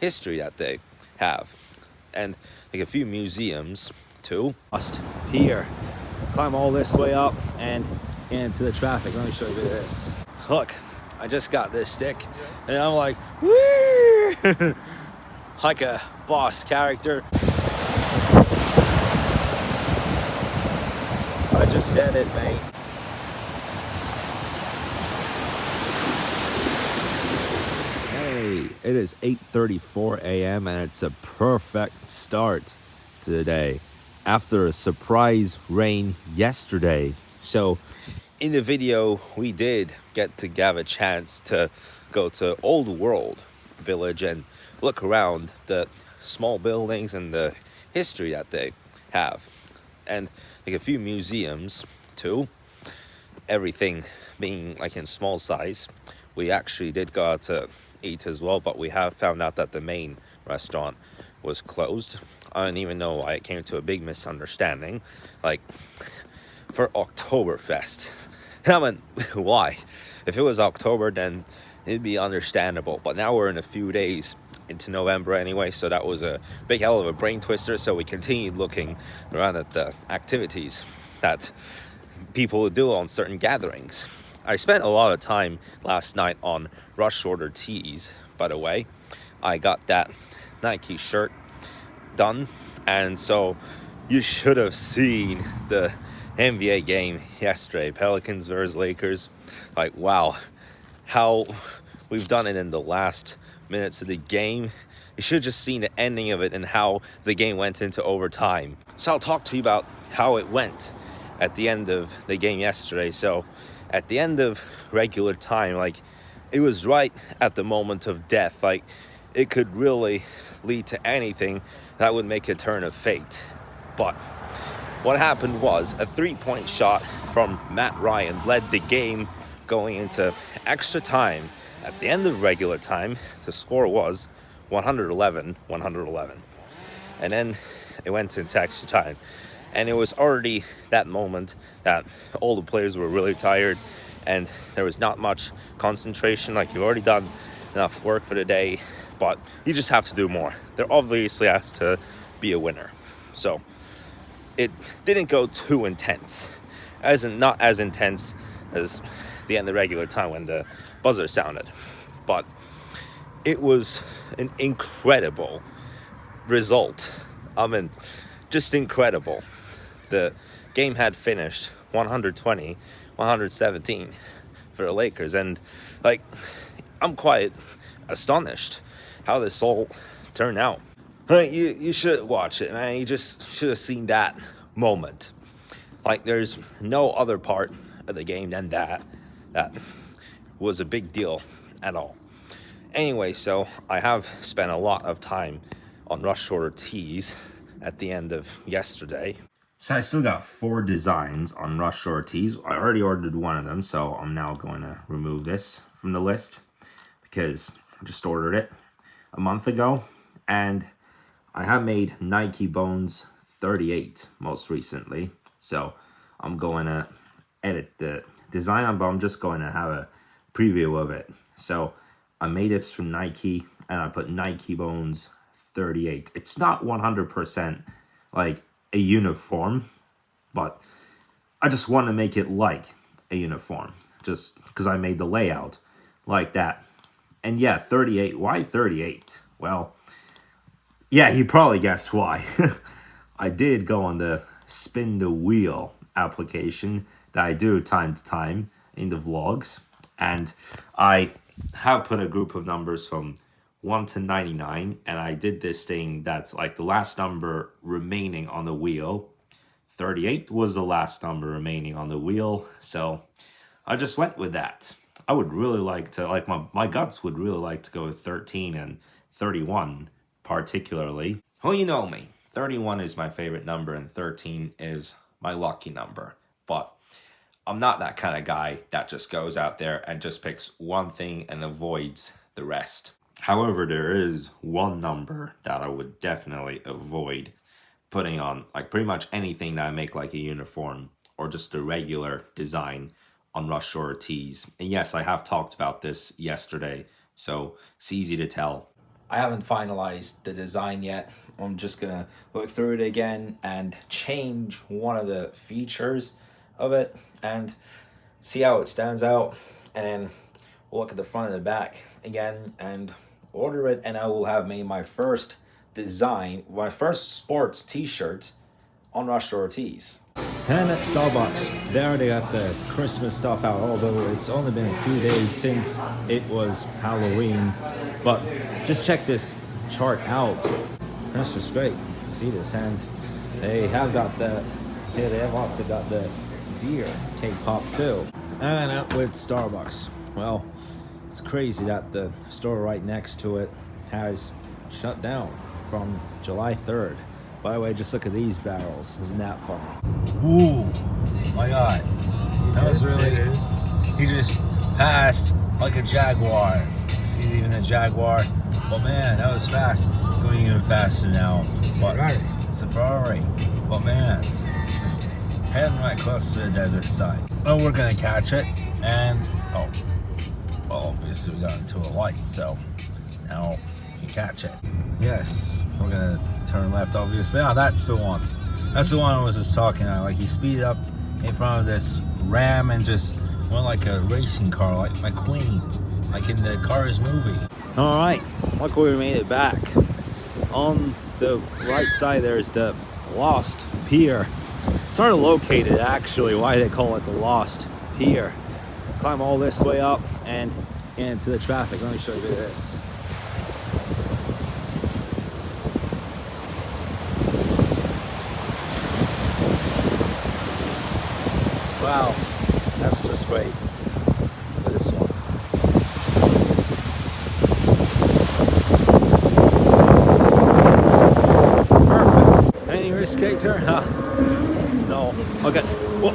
history that they have, and like a few museums too. Lost here. Climb all this way up and into the traffic. Let me show you this. Look, I just got this stick and I'm like, woo! Like a boss character. I just said it, mate. Hey, it is 8:34 a.m. and it's a perfect start today after a surprise rain yesterday. So in the video, we did get to have a chance to go to Old World Village and look around the small buildings and the history that they have, and like a few museums too. Everything being like in small size. We actually did go out to eat as well, but we have found out that the main restaurant was closed. I don't even know why. It came to a big misunderstanding, like for Oktoberfest. I mean, why? If it was October, then it'd be understandable. But now we're in a few days into November anyway, so that was a big hell of a brain twister. So we continued looking around at the activities that people would do on certain gatherings. I spent a lot of time last night on Rush Order Tees, by the way. I got that Nike shirt done, and so you should have seen the NBA game yesterday, Pelicans versus Lakers. Like, wow, how we've done it in the last minutes of the game. You should have just seen the ending of it and how the game went into overtime. So I'll talk to you about how it went at the end of the game yesterday. So at the end of regular time, like, it was right at the moment of death. Like, it could really lead to anything that would make a turn of fate. But what happened was a 3-point shot from Matt Ryan led the game going into extra time. At the end of regular time, the score was 111-111. And then it went into extra time. And it was already that moment that all the players were really tired and there was not much concentration. Like, you've already done enough work for the day, but you just have to do more. There obviously has to be a winner. So it didn't go too intense, not as intense as the end of regular time when the buzzer sounded, but it was an incredible result. I mean, just incredible. The game had finished 120-117 for the Lakers, and like, I'm quite astonished how this all turned out. You should watch it, man. You just should have seen that moment. Like, there's no other part of the game than that was a big deal at all. Anyway, so I have spent a lot of time on Rush Order Tees at the end of yesterday. So I still got 4 designs on Rush Order Tees. I already ordered one of them, so I'm now going to remove this from the list because I just ordered it a month ago. And I have made Nike Bones 38 most recently, so I'm going to edit the design, but I'm just going to have a preview of it. So I made it from Nike, and I put Nike Bones 38. It's not 100% like a uniform, but I just want to make it like a uniform, just because I made the layout like that. And yeah, 38. Why 38? Well, yeah, you probably guessed why. I did go on the spin the wheel application that I do time to time in the vlogs, and I have put a group of numbers from 1 to 99, and I did this thing that's like the last number remaining on the wheel. 38 was the last number remaining on the wheel, so I just went with that. I would really like to, like, my guts would really like to go with 13 and 31 particularly. Well, you know me. 31 is my favorite number and 13 is my lucky number. But I'm not that kind of guy that just goes out there and just picks one thing and avoids the rest. However, there is one number that I would definitely avoid putting on, like, pretty much anything that I make like a uniform or just a regular design on Rush Order Tees. And yes, I have talked about this yesterday, so it's easy to tell. I haven't finalized the design yet. I'm just gonna look through it again and change one of the features of it and see how it stands out, and then we'll look at the front and the back again and order it, and I will have made my first design, my first sports t-shirt on Rush Ortiz. And at Starbucks, they already got the Christmas stuff out, although it's only been a few days since it was Halloween. But just check this chart out. That's just great. See this, and they have got the, yeah, they have also got the deer K-pop too. And out with Starbucks. Well, it's crazy that the store right next to it has shut down from July 3rd. By the way, just look at these barrels. Isn't that funny? Ooh, my God. That was really, he just passed like a Jaguar. See, even a Jaguar. But man, that was fast. Going even faster now. But it's a Ferrari. But man, it's just heading right close to the desert side. Oh, we're gonna catch it. And, oh, well, obviously we got into a light, so now we can catch it. Yes, we're gonna turn left, obviously. Oh, that's the one. That's the one I was just talking about. Like, he speeded up in front of this Ram and just went like a racing car, like McQueen, like in the Cars movie. All right, look where we made it back. On the right side, there's the Lost Pier. Sort of located, actually, why they call it the Lost Pier. Climb all this way up and into the traffic. Let me show you this. Wow, that's just great. Look at this one. Perfect. Any risk skater? Huh? No. Okay. Whoa.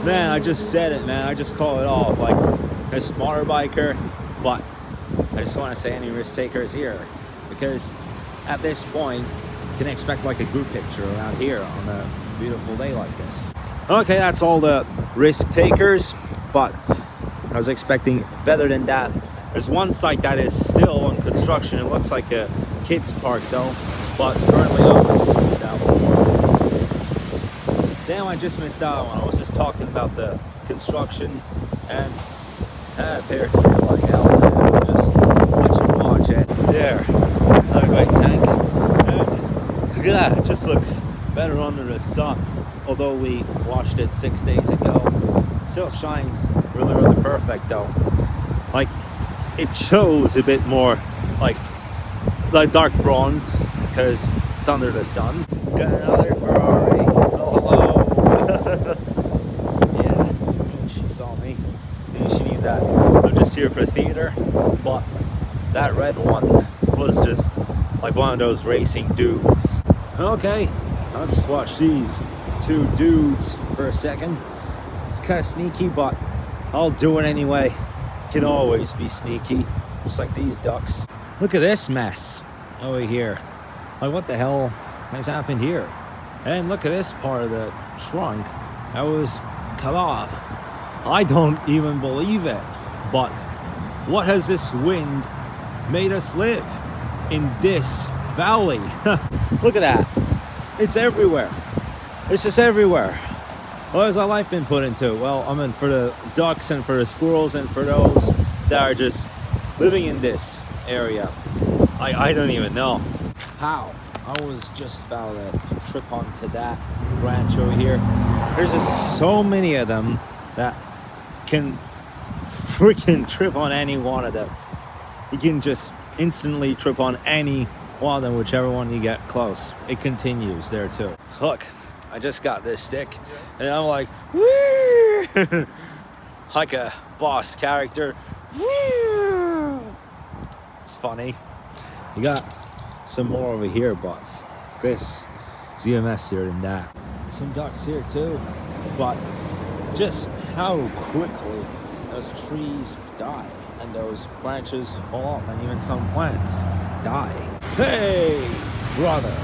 Man, I just said it, man. I just call it off. Like a smarter biker, but I just want to say any risk takers here, because at this point, you can expect like a group picture around here on a beautiful day like this. Okay, that's all the risk takers, but I was expecting better than that. There's one site that is still on construction. It looks like a kids park though, but currently I just missed out one. Damn, I just missed out one. I was just talking about the construction, and there's like hell, man. Just watch it. There, another great tank, and look at that. It just looks better under the sun. Although we washed it 6 days ago, still shines really, really perfect though. Like, it shows a bit more like dark bronze because it's under the sun. Got another Ferrari. Oh, hello. Yeah, she saw me. Maybe she knew that I'm just here for theater. But that red one was just like one of those racing dudes. Okay, I'll just watch these two dudes for a second. It's kind of sneaky, but I'll do it anyway. Can always be sneaky, just like these ducks. Look at this mess over here. Like, what the hell has happened here? And look at this part of the trunk that was cut off. I don't even believe it. But what has this wind made us live in this valley? Look at that. It's everywhere. It's just everywhere. What has our life been put into? Well, I mean, for the ducks and for the squirrels and for those that are just living in this area, I don't even know how. I was just about to trip onto that branch over here. There's just so many of them that can freaking trip on any one of them. You can just instantly trip on any one of them, whichever one you get close. It continues there too. Look, I just got this stick and I'm like, woo! Like a boss character. Woo! It's funny. You got some more over here, but this is even messier than that. Some ducks here too, but just how quickly those trees die and those branches fall off, and even some plants die. Hey, brother.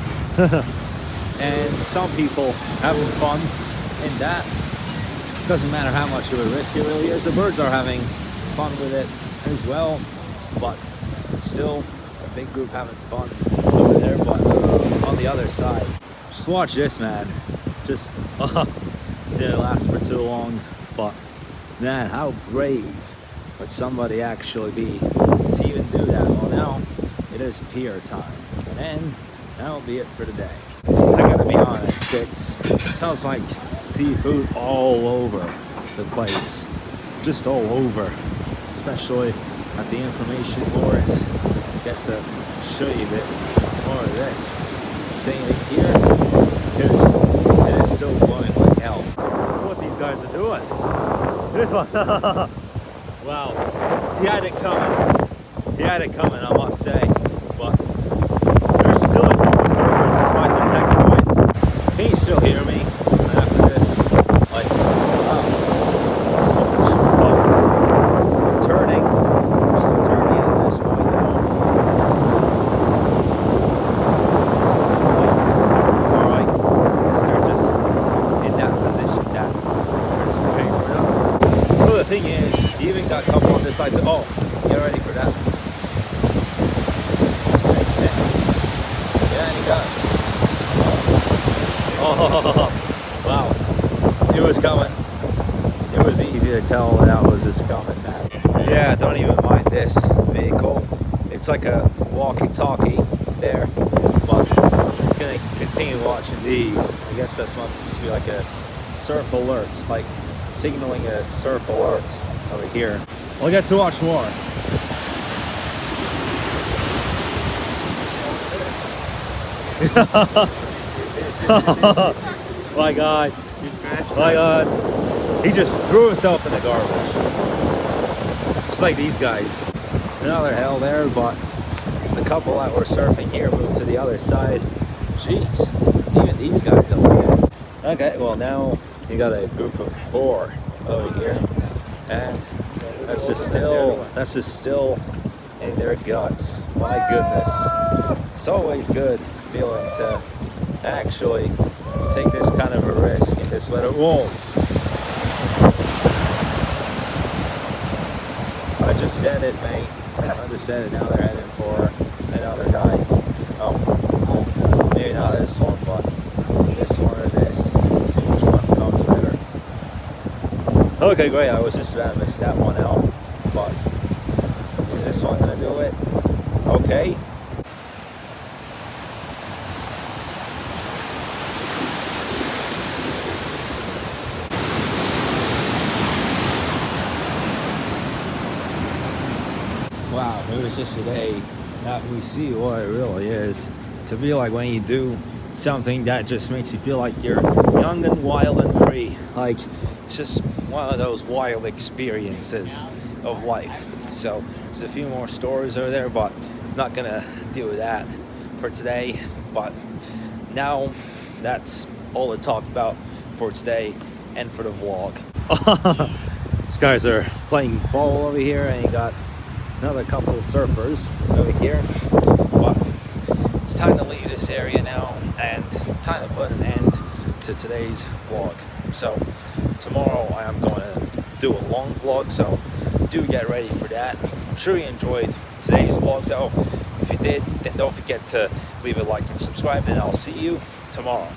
And some people having fun in that. Doesn't matter how much of a risk it really is. The birds are having fun with it as well, but still big group having fun over there, but on the other side, just watch this, man. Just didn't last for too long, but man, how brave would somebody actually be to even do that? Well, now it is pier time, and that'll be it for today. I gotta be honest, it sounds like seafood all over the place, just all over, especially at the information boards. Get to show you a bit more of this. Seeing it here, because it is still blowing like hell. What these guys are doing. This one, wow, he had it coming. He had it coming, I must say. But there's still a group of surfers despite the second wind. Can you still hear me after this? Like, wow, so much. But turning, still turning in this way now. Alright, I start just in that position that there's the paper up. Well, the thing is, you even got a couple on this side, so get ready for that. Yeah, he does. Oh, wow. It was coming. It was easy to tell that was just coming, man. Yeah, don't even mind this vehicle. It's like a walkie-talkie there. But I'm just going to continue watching these. I guess that's supposed to be like a surf alert. Like signaling a surf alert over here. We'll get to watch more. My God. My God. He just threw himself in the garbage. Just like these guys. Another hell there, but the couple that were surfing here moved to the other side. Jeez. Even these guys over here. Okay, well now you got a group of 4 over here. And that's just still in their guts. My goodness. It's always good feeling to actually take this kind of a risk and just let it roll. I just said it, mate. I just said it. Now they're heading for another guy. Oh, maybe not this one, but this one or this. Let's see which one comes better. Okay, great. I was just about to miss that one out, but is this one gonna do it? Okay. Wow, it was just a day that we see what it really is. To be like when you do something that just makes you feel like you're young and wild and free. Like, it's just one of those wild experiences of life. So there's a few more stories over there, but I'm not gonna deal with that for today. But now that's all to talk about for today and for the vlog. These guys are playing ball over here, and you got another couple of surfers over here. But it's time to leave this area now and time to put an end to today's vlog. So tomorrow I am going to do a long vlog, so do get ready for that. I'm sure you enjoyed today's vlog though. If you did, then don't forget to leave a like and subscribe, and I'll see you tomorrow.